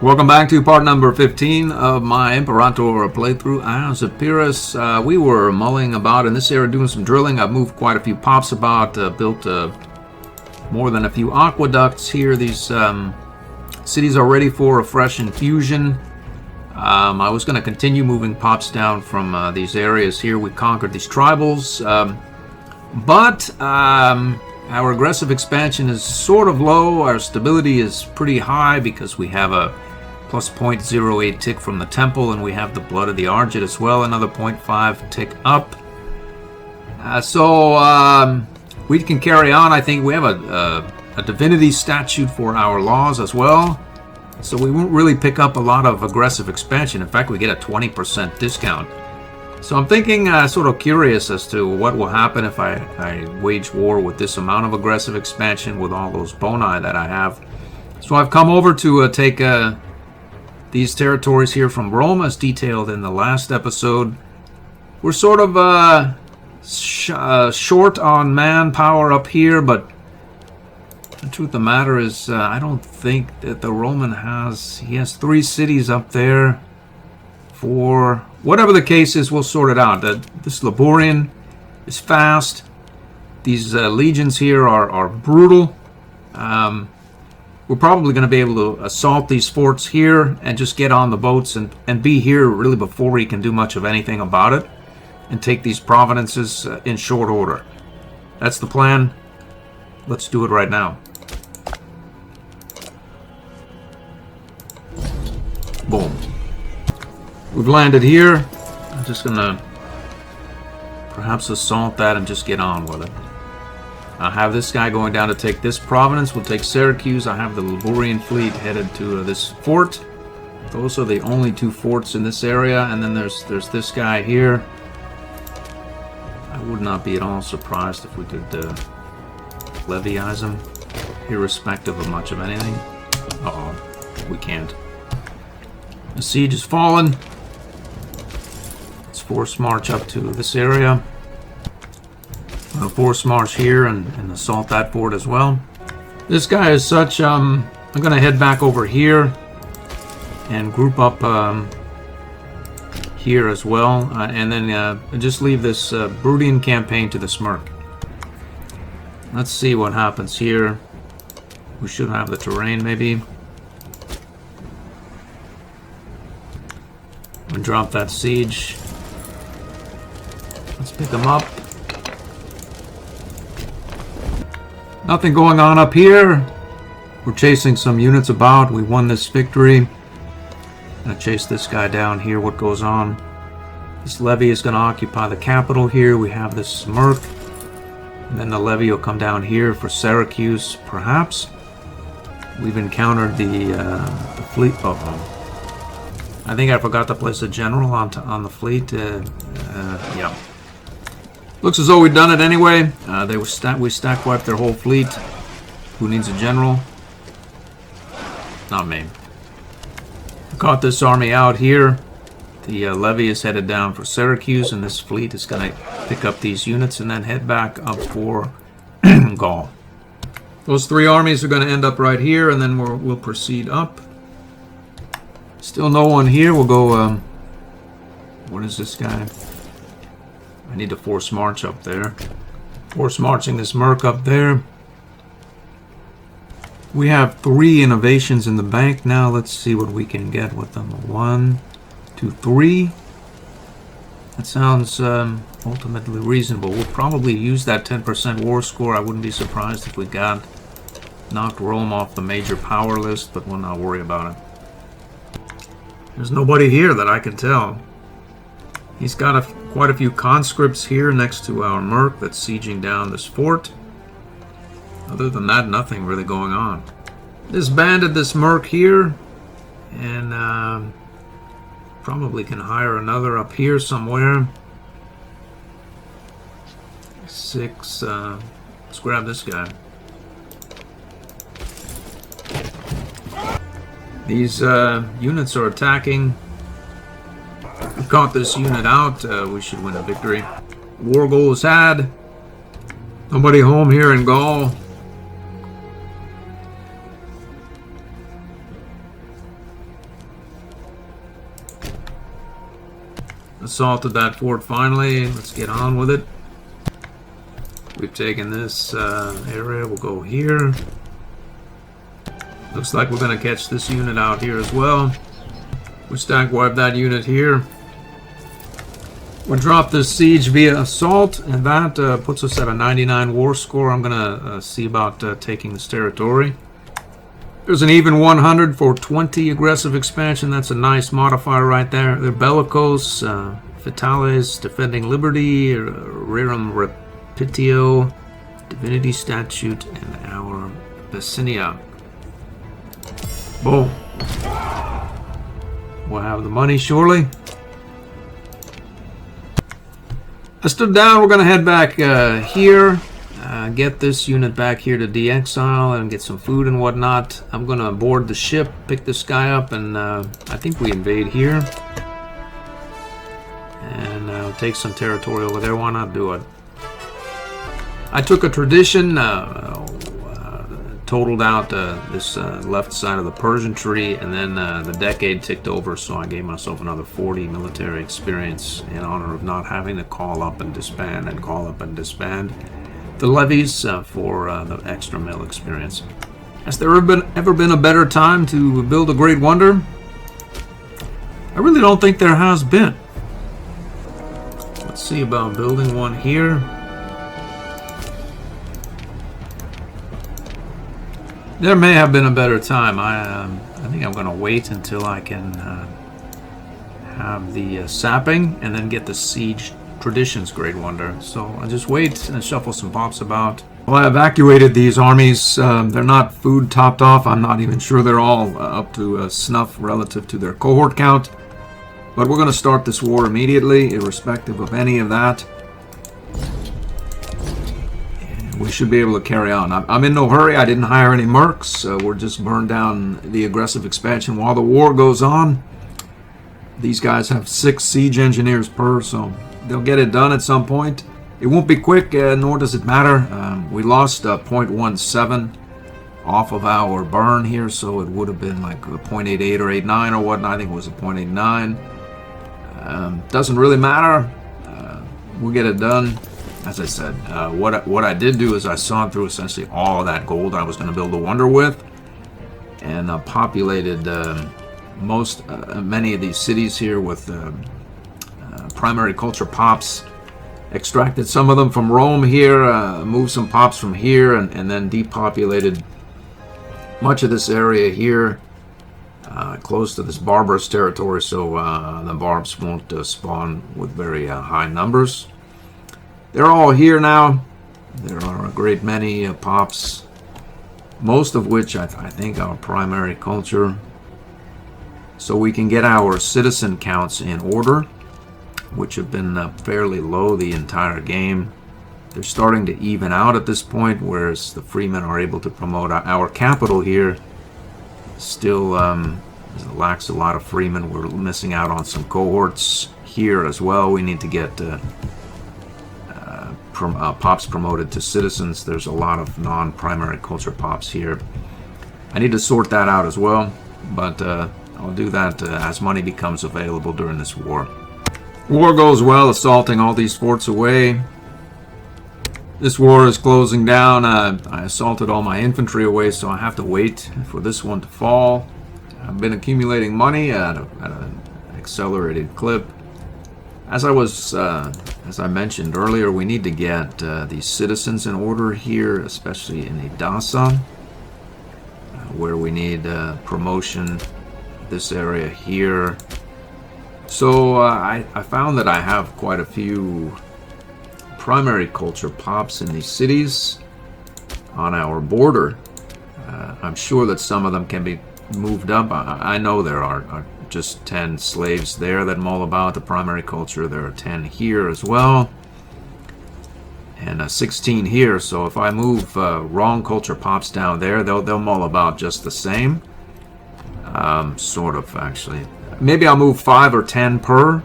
Welcome back to part number 15 of my Imperator playthrough as Epirus. We were mulling about in this area doing some drilling. I've moved quite a few pops about, built more than a few aqueducts here. These cities are ready for a fresh infusion. I was going to continue moving pops down from these areas here. We conquered these tribals, but our aggressive expansion is sort of low. Our stability is pretty high because we have a plus 0.08 tick from the temple, and we have the blood of the Argid as well, another 0.5 tick up. So we can carry on. I think we have a divinity statute for our laws as well, so we won't really pick up a lot of aggressive expansion. In fact, we get a 20% discount. So I'm thinking, sort of curious as to what will happen if I wage war with this amount of aggressive expansion with all those boni that I have. So I've come over to take these territories here from Rome, as detailed in the last episode. We're sort of short on manpower up here, but the truth of the matter is I don't think that the Roman he has 3 cities up there. For whatever the case is, we'll sort it out. This Liborian is fast. These legions here are brutal. We're probably going to be able to assault these forts here and just get on the boats and be here really before we can do much of anything about it, and take these provinces in short order. That's the plan. Let's do it right now. Boom. We've landed here. I'm just going to perhaps assault that and just get on with it. I have this guy going down to take this province. We'll take Syracuse. I have the Liborian fleet headed to this fort. Those are the only 2 forts in this area. And then there's this guy here. I would not be at all surprised if we could levyize him, irrespective of much of anything. Uh-oh, we can't. The siege is fallen. Let's force march up to this area. I'm going to force march here and assault that fort as well. This guy is such, I'm going to head back over here and group up here as well, and then just leave this Brudian campaign to the Smirk. Let's see what happens here. We should have the terrain maybe. And drop that siege. Let's pick them up. Nothing going on up here. We're chasing some units about. We won this victory. Gonna chase this guy down here. What goes on? This levy is gonna occupy the capital here. We have this Smirk. And then the levy will come down here for Syracuse, perhaps. We've encountered the fleet. Uh-oh. I think I forgot to place a general on the fleet. Yeah. Looks as though we've done it anyway. We stack wiped their whole fleet. Who needs a general? Not me. Caught this army out here. The levy is headed down for Syracuse, and this fleet is going to pick up these units and then head back up for Gaul. Those 3 armies are going to end up right here, and then we'll proceed up. Still no one here. We'll go... what is this guy? I need to force march up there. Force marching this Merc up there. We have 3 innovations in the bank now. Let's see what we can get with them. 1, 2, 3. That sounds ultimately reasonable. We'll probably use that 10% war score. I wouldn't be surprised if we knocked Rome off the major power list, but we'll not worry about it. There's nobody here that I can tell. He's got quite a few conscripts here next to our Merc that's sieging down this fort. Other than that, nothing really going on. Disbanded this Merc here, and probably can hire another up here somewhere. 6, let's grab this guy. These units are attacking. We caught this unit out. We should win a victory. War goal is had. Nobody home here in Gaul. assaulted that fort finally. Let's get on with it. We've taken this area. We'll go here. Looks like we're going to catch this unit out here as well. We stack wipe that unit here. We'll drop this siege via assault, and that puts us at a 99 war score. I'm going to see about taking this territory. There's an even 100 for 20 aggressive expansion. That's a nice modifier right there. They're bellicose, Vitales, defending liberty, rerum repetio, divinity statute, and our Basinia. Boom. We'll have the money surely. I stood down. We're going to head back here. Get this unit back here to de-exile and get some food and whatnot. I'm going to board the ship, pick this guy up, and I think we invade here. And take some territory over there. Why not do it? I took a tradition, totaled out this left side of the Persian tree, and then the decade ticked over, so I gave myself another 40 military experience in honor of not having to call up and disband and call up and disband the levies for the extra mil experience. Has there ever been a better time to build a great wonder? I really don't think there has been. Let's see about building one here. There may have been a better time. I think I'm going to wait until I can have the sapping and then get the siege traditions great wonder. So I'll just wait and shuffle some pops about. Well, I evacuated these armies. They're not food topped off. I'm not even sure they're all up to snuff relative to their cohort count. But we're going to start this war immediately, irrespective of any of that. We should be able to carry on. I'm in no hurry. I didn't hire any mercs. We're just burned down the aggressive expansion while the war goes on. These guys have 6 siege engineers per, so they'll get it done at some point. It won't be quick, nor does it matter. We lost 0.17 off of our burn here, so it would have been like a 0.88 or 89 or whatnot. I think it was a 0.89. Doesn't really matter. We'll get it done. As I said, what I did do is I sawed through essentially all of that gold I was going to build a wonder with, and populated many of these cities here with primary culture pops. Extracted some of them from Rome here, moved some pops from here, and then depopulated much of this area here, close to this barbarous territory, so the barbs won't spawn with very high numbers. They're all here now. There are a great many pops, most of which I think are primary culture. So we can get our citizen counts in order, which have been fairly low the entire game. They're starting to even out at this point, whereas the freemen are able to promote. Our capital here still lacks a lot of freemen. We're missing out on some cohorts here as well. We need to get pops promoted to citizens. There's a lot of non-primary culture pops here. I need to sort that out as well, but I'll do that as money becomes available during this war. War goes well, assaulting all these forts away. This war is closing down. I assaulted all my infantry away, so I have to wait for this one to fall. I've been accumulating money at an accelerated clip. As I mentioned earlier, we need to get these citizens in order here, especially in Edessa, where we need promotion. This area here. So I found that I have quite a few primary culture pops in these cities on our border. I'm sure that some of them can be moved up. I know there are just 10 slaves there that mull about the primary culture. There are 10 here as well, and 16 here. So if I move wrong culture pops down there, they'll mull about just the same. Sort of, actually. Maybe I'll move 5 or 10 per,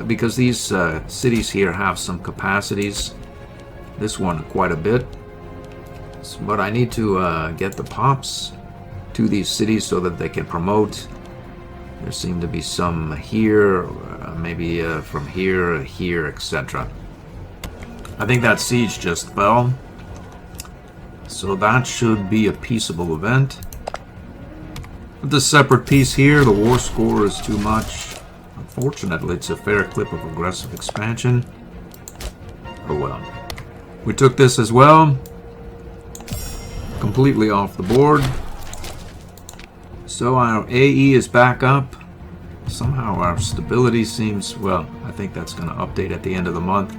because these cities here have some capacities. This one quite a bit. But I need to get the pops to these cities so that they can promote There seem to be some here, maybe from here, here, etc. I think that siege just fell. So that should be a peaceable event. With the separate piece here, the war score is too much. Unfortunately, it's a fair clip of aggressive expansion. Oh well. We took this as well. Completely off the board. So our AE is back up. Somehow our stability seems, well, I think that's going to update at the end of the month.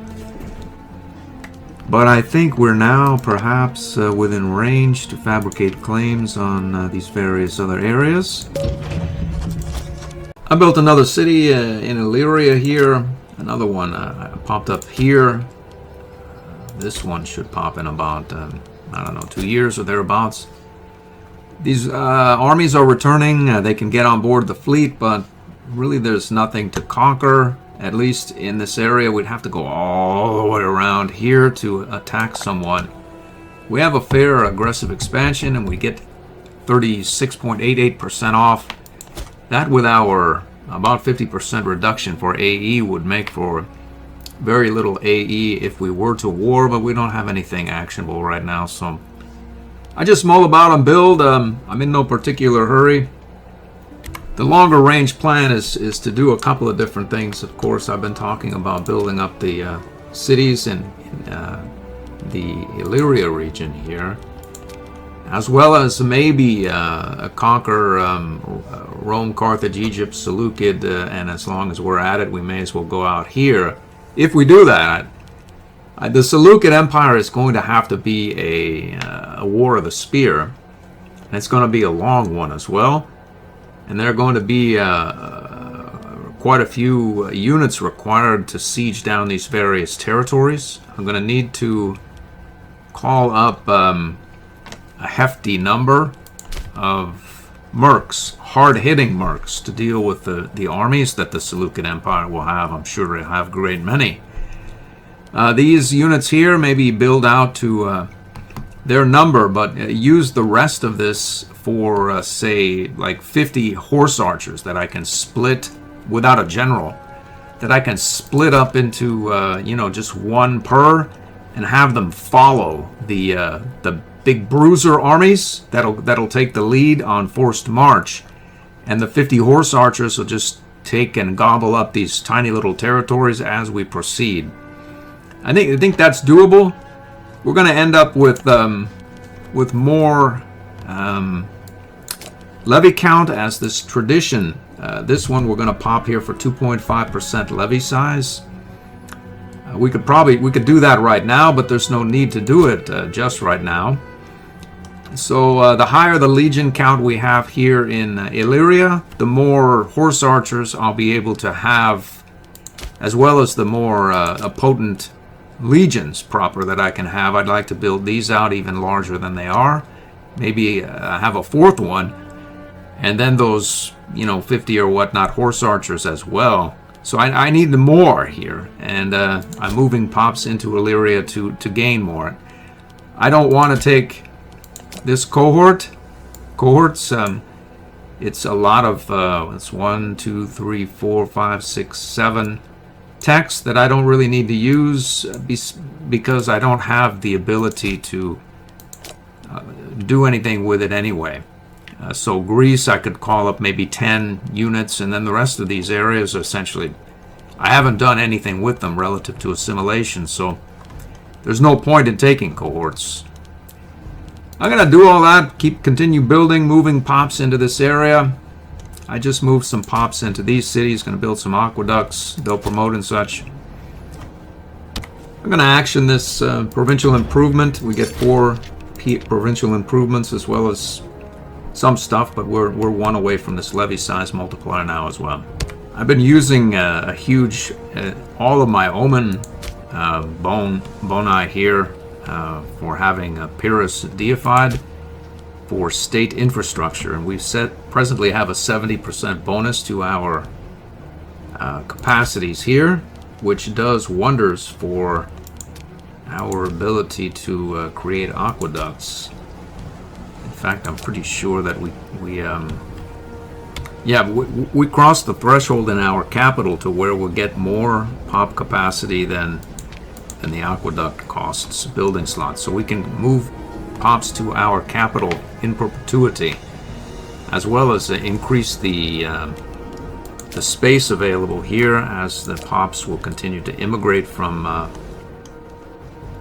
But I think we're now perhaps within range to fabricate claims on these various other areas. I built another city in Illyria here. Another one popped up here. This one should pop in about, I don't know, 2 years or thereabouts. These armies are returning. They can get on board the fleet, but really there's nothing to conquer. At least in this area, we'd have to go all the way around here to attack someone. We have a fair aggressive expansion, and we get 36.88% off. That with our about 50% reduction for AE would make for very little AE if we were to war, but we don't have anything actionable right now, so I just mull about and build. I'm in no particular hurry. The longer range plan is to do a couple of different things. Of course, I've been talking about building up the cities in the Illyria region here, as well as maybe conquer Rome, Carthage, Egypt, Seleucid, and as long as we're at it, we may as well go out here. If we do that, the Seleucid Empire is going to have to be a war of the spear, and it's going to be a long one as well. And there are going to be quite a few units required to siege down these various territories. I'm going to need to call up a hefty number of mercs, hard-hitting mercs, to deal with the armies that the Seleucid Empire will have. I'm sure it'll have a great many. These units here maybe build out to their number, but use the rest of this for, say, like 50 horse archers that I can split without a general, that I can split up into, just one per, and have them follow the big bruiser armies that'll take the lead on forced march, and the 50 horse archers will just take and gobble up these tiny little territories as we proceed. I think that's doable. We're going to end up with more levy count as this tradition. This one we're going to pop here for 2.5% levy size. We could do that right now, but there's no need to do it just right now. So the higher the legion count we have here in Illyria, the more horse archers I'll be able to have, as well as the more potent legions proper that I can have. I'd like to build these out even larger than they are. Maybe have a fourth one, and then those 50 or whatnot horse archers as well. So I need more here, and I'm moving pops into Illyria to gain more. I don't want to take this cohorts. It's a lot of it's 1, 2, 3, 4, 5, 6, 7 text that I don't really need to use because I don't have the ability to do anything with it anyway. So Greece, I could call up maybe 10 units, and then the rest of these areas essentially, I haven't done anything with them relative to assimilation, so there's no point in taking cohorts. I'm going to do all that, continue building, moving pops into this area. I just moved some pops into these cities, going to build some aqueducts, they'll promote and such. I'm going to action this provincial improvement. We get 4 provincial improvements as well as some stuff, but we're 1 away from this levy size multiplier now as well. I've been using a huge, all of my Omen boni here for having Epirus deified for state infrastructure, and we presently have a 70% bonus to our capacities here, which does wonders for our ability to create aqueducts. In fact, I'm pretty sure that Yeah, we crossed the threshold in our capital to where we'll get more pop capacity than the aqueduct costs building slots. So we can move pops to our capital in perpetuity, as well as increase the space available here as the pops will continue to immigrate from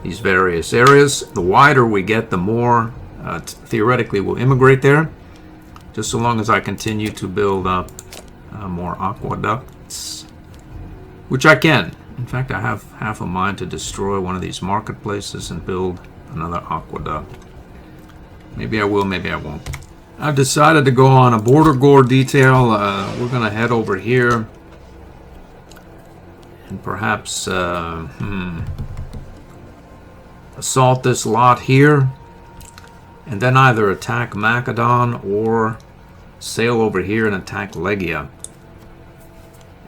these various areas. The wider we get, the more theoretically will immigrate there, just so long as I continue to build up more aqueducts, which I can. In fact, I have half a mind to destroy one of these marketplaces and build another aqueduct. Maybe I will, maybe I won't. I've decided to go on a border gore detail. We're going to head over here and perhaps assault this lot here, and then either attack Macedon or sail over here and attack Legia.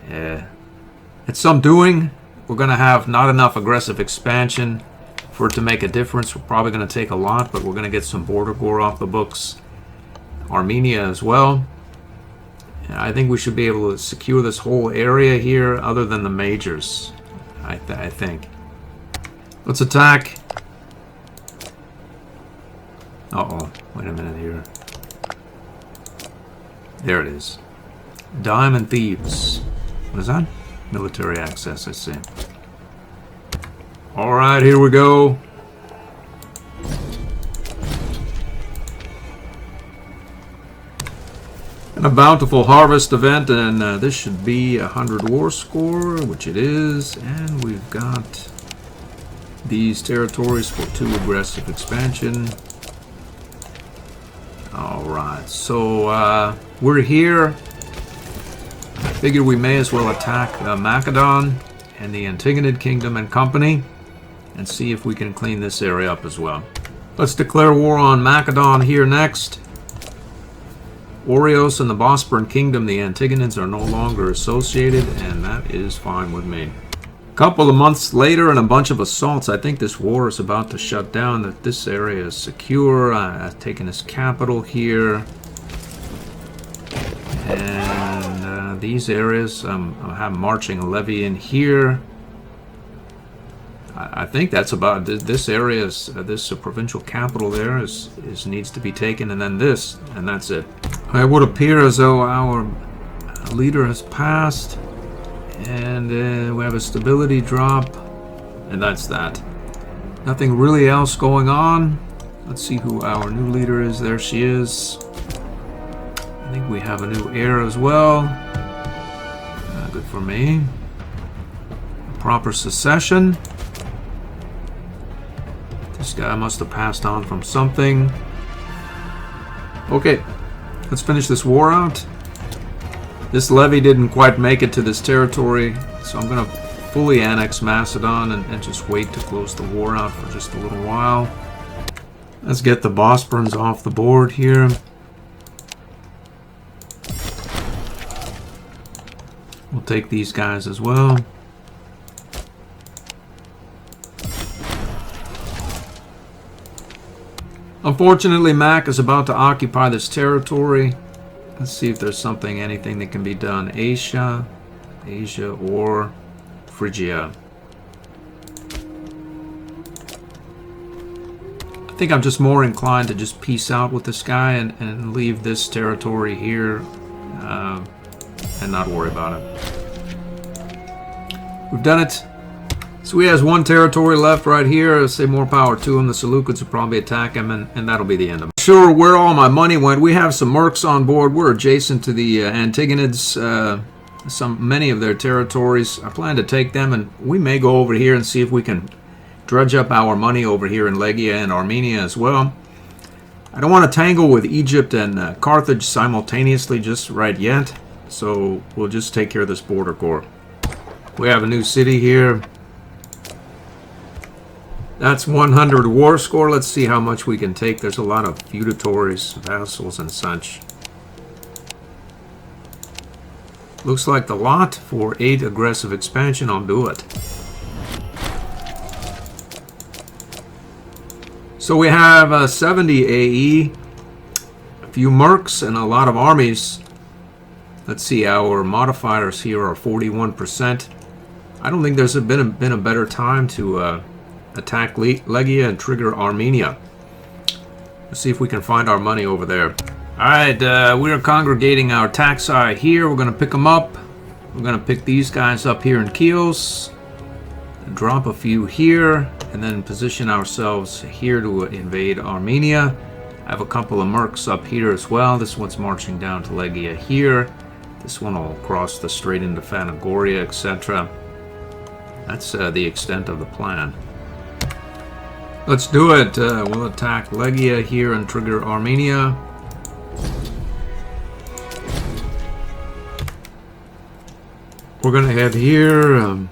It's some doing. We're going to have not enough aggressive expansion for it to make a difference. We're probably going to take a lot, but we're going to get some border gore off the books. Armenia as well. I think we should be able to secure this whole area here, other than the majors, I think. Let's attack. Uh-oh, wait a minute here. There it is. Diamond Thieves. What is that? Military access, I see. Alright, here we go. And a bountiful harvest event, and this should be 100 war score, which it is. And we've got these territories for 2 aggressive expansion. Alright, so we're here. I figure we may as well attack Macedon and the Antigonid Kingdom and Company and see if we can clean this area up as well. Let's declare war on Macedon here next. Oreos and the Bosporan Kingdom, the Antigonids, are no longer associated, and that is fine with me. A couple of months later and a bunch of assaults. I think this war is about to shut down, that this area is secure. I've taken his capital here. And these areas, I have marching a levy in here. I think that's about this area. This provincial capital there needs to be taken, and then this, and that's it. It would appear as though our leader has passed, and we have a stability drop, and that's that. Nothing really else going on. Let's see who our new leader is. There she is. I think we have a new heir as well. Good for me. Proper succession. This guy must have passed on from something. Okay, let's finish this war out. This levy didn't quite make it to this territory, so I'm going to fully annex Macedon and just wait to close the war out for just a little while. Let's get the Bosporans off the board here. We'll take these guys as well. Unfortunately, Mac is about to occupy this territory. Let's see if there's anything that can be done. Asia, or Phrygia. I think I'm just more inclined to just peace out with this guy and leave this territory here and not worry about it. We've done it. So he has one territory left right here. I'll say more power to him. The Seleucids will probably attack him, and that'll be the end of him. Sure, where all my money went. We have some mercs on board. We're adjacent to the Antigonids, many of their territories. I plan to take them, and we may go over here and see if we can drudge up our money over here in Legia and Armenia as well. I don't want to tangle with Egypt and Carthage simultaneously just right yet, so we'll just take care of this border core. We have a new city here. That's 100 war score. Let's see how much we can take. There's a lot of feudatories, vassals, and such. Looks like the lot for 8 aggressive expansion. I'll do it. So we have 70 AE, a few mercs, and a lot of armies. Let's see, our modifiers here are 41%. I don't think there's been a better time to attack Legia and trigger Armenia. Let's see if we can find our money over there. Alright, we are congregating our taxi here. We're going to pick them up. We're going to pick these guys up here in Chios. Drop a few here. And then position ourselves here to invade Armenia. I have a couple of mercs up here as well. This one's marching down to Legia here. This one will cross the strait into Phanagoria, etc. That's the extent of the plan. Let's do it. We'll attack Legia here and trigger Armenia. We're going to head here.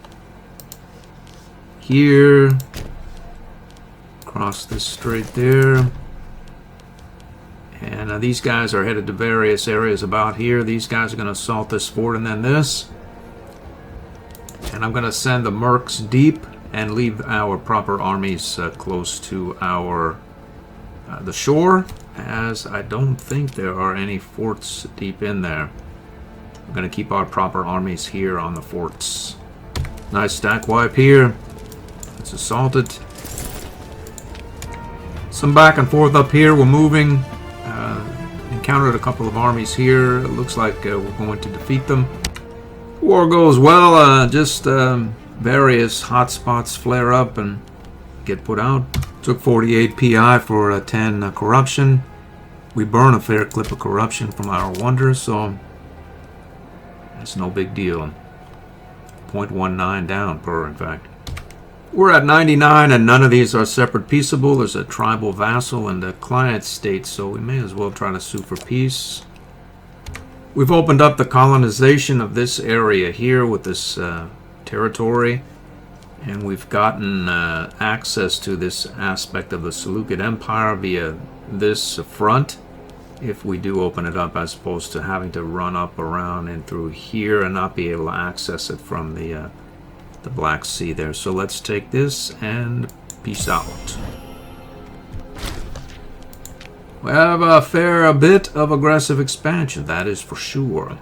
Here. Cross this strait there. And these guys are headed to various areas about here. These guys are going to assault this fort and then this. And I'm going to send the mercs deep and leave our proper armies close to our the shore, as I don't think there are any forts deep in there. We're going to keep our proper armies here on the forts. Nice stack wipe here. Let's assault it. Some back and forth up here. We're moving. Encountered a couple of armies here. It looks like we're going to defeat them. War goes well. Just various hotspots flare up and get put out. Took 48 PI for 10 corruption. We burn a fair clip of corruption from our wonders, so it's no big deal. 0.19 down per, in fact. We're at 99, and none of these are separate peaceable. There's a tribal vassal and a client state, so we may as well try to sue for peace. We've opened up the colonization of this area here with this territory, and we've gotten access to this aspect of the Seleucid Empire via this front, if we do open it up, as opposed to having to run up around and through here and not be able to access it from the Black Sea there. So let's take this and peace out. We have a fair bit of aggressive expansion, that is for sure.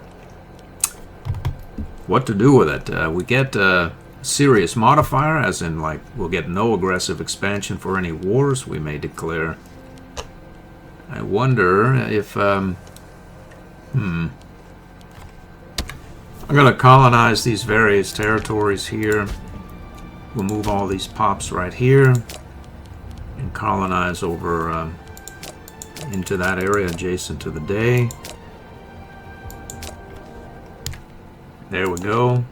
What to do with it? We get a serious modifier, as in, like, we'll get no aggressive expansion for any wars we may declare. I wonder if I'm going to colonize these various territories here. We'll move all these pops right here and colonize over into that area adjacent to the day. There we go.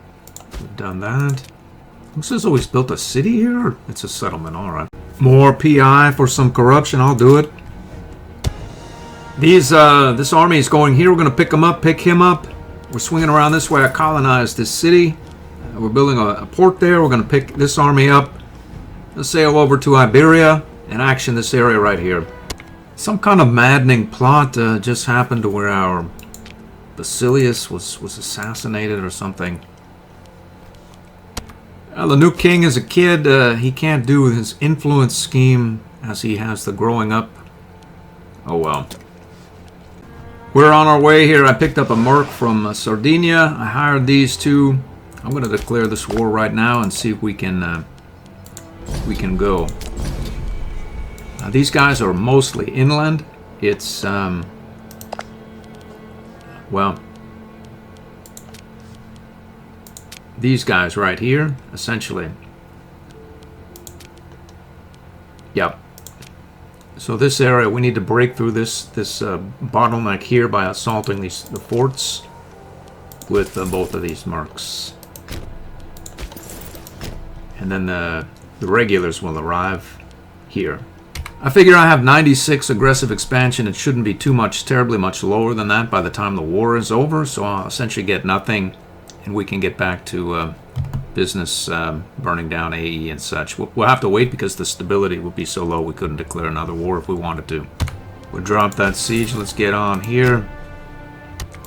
We've done that. Looks as though he's built a city here. It's a settlement, alright. More PI for some corruption, I'll do it. This army is going here. We're going to pick him up, pick him up. We're swinging around this way. I colonized this city. We're building a port there. We're going to pick this army up. Let's sail over to Iberia and action this area right here. Some kind of maddening plot just happened to where our Basilius was assassinated or something. The new king is a kid. He can't do his influence scheme as he has the growing up. Oh well. We're on our way here. I picked up a merc from Sardinia. I hired these two. I'm going to declare this war right now and see if we can go. These guys are mostly inland. It's well, these guys right here, essentially. Yep. So this area, we need to break through this bottleneck here by assaulting the forts with both of these mercs. And then the regulars will arrive here. I figure I have 96 aggressive expansion. It shouldn't be too much, terribly much lower than that by the time the war is over. So I'll essentially get nothing, and we can get back to business, burning down AE and such. We'll have to wait because the stability will be so low we couldn't declare another war if we wanted to. We'll drop that siege. Let's get on here.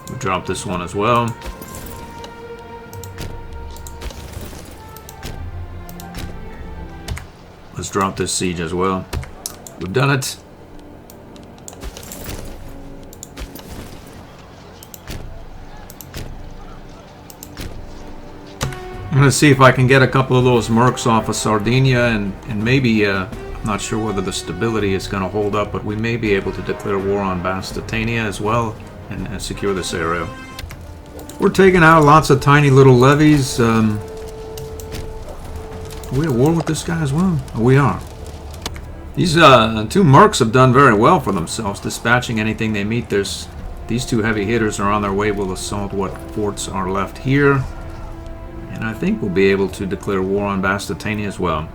We'll drop this one as well. Let's drop this siege as well. We've done it. I'm going to see if I can get a couple of those mercs off of Sardinia, and maybe, I'm not sure whether the stability is going to hold up, but we may be able to declare war on Bastitania as well and secure this area. We're taking out lots of tiny little levies. Are we at war with this guy as well? Oh, we are. These two mercs have done very well for themselves, dispatching anything they meet. These two heavy hitters are on their way. Will assault what forts are left here. And I think we'll be able to declare war on Bastitania as well.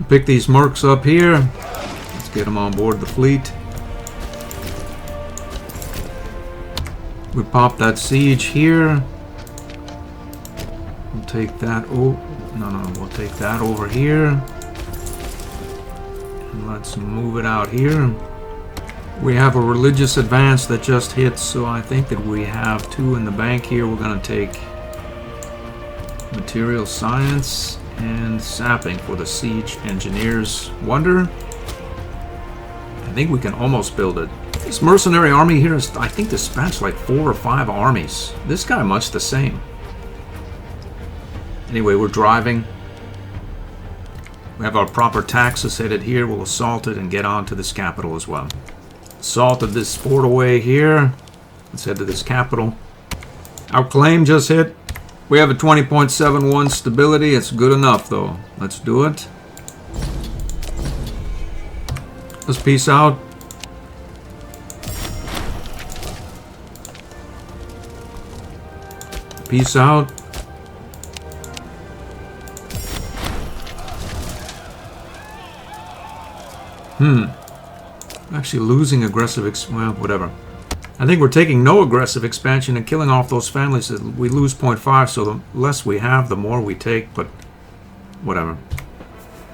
Pick these mercs up here. Let's get them on board the fleet. We pop that siege here. We'll take that. Oh, no, we'll take that over here. And let's move it out here. We have a religious advance that just hit, so I think that we have 2 in the bank here. We're going to take material science and sapping for the siege engineers wonder. I think we can almost build it. This mercenary army here is, I think, dispatched like 4 or 5 armies. This guy much the same. Anyway, we're driving. We have our proper taxes headed here. We'll assault it and get on to this capital as well. Assaulted this fort away here. Let's head to this capital. Our claim just hit. We have a 20.71 stability. It's good enough, though. Let's do it. Let's peace out. Peace out. Actually losing aggressive well, whatever. I think we're taking no aggressive expansion and killing off those families. We lose 0.5, so the less we have, the more we take, but whatever.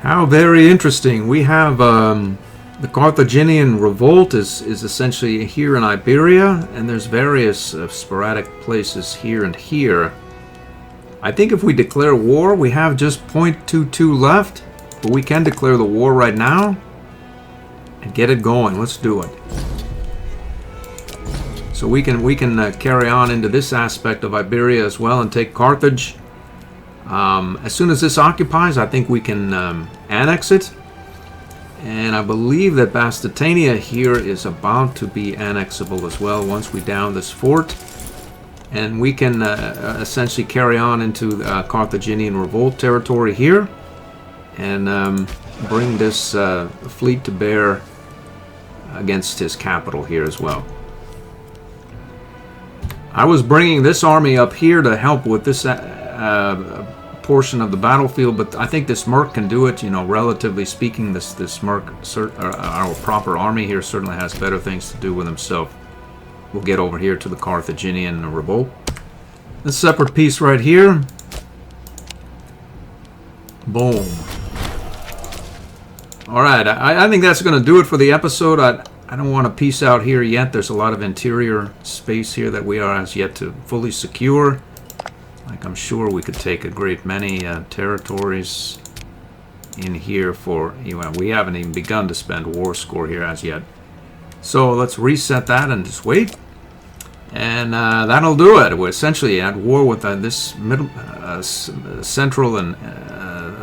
How very interesting. We have the Carthaginian revolt is essentially here in Iberia, and there's various sporadic places here and here. I think if we declare war, we have just 0.22 left, but we can declare the war right now and get it going. Let's do it. So we can carry on into this aspect of Iberia as well and take Carthage. As soon as this occupies, I think we can annex it. And I believe that Bastitania here is about to be annexable as well once we down this fort. And we can essentially carry on into Carthaginian revolt territory here and bring this fleet to bear against his capital here as well. I was bringing this army up here to help with this portion of the battlefield, but I think this merc can do it. You know, relatively speaking, this merc, our proper army here, certainly has better things to do with himself. We'll get over here to the Carthaginian revolt. This separate piece right here. Boom. Alright, I think that's going to do it for the episode. I don't want to peace out here yet. There's a lot of interior space here that we are as yet to fully secure. Like, I'm sure we could take a great many territories in here for, you know, we haven't even begun to spend war score here as yet. So let's reset that and just wait. And that'll do it. We're essentially at war with this middle, central and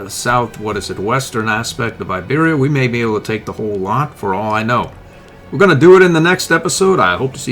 south, western aspect of Iberia. We may be able to take the whole lot for all I know. We're going to do it in the next episode. I hope to see you.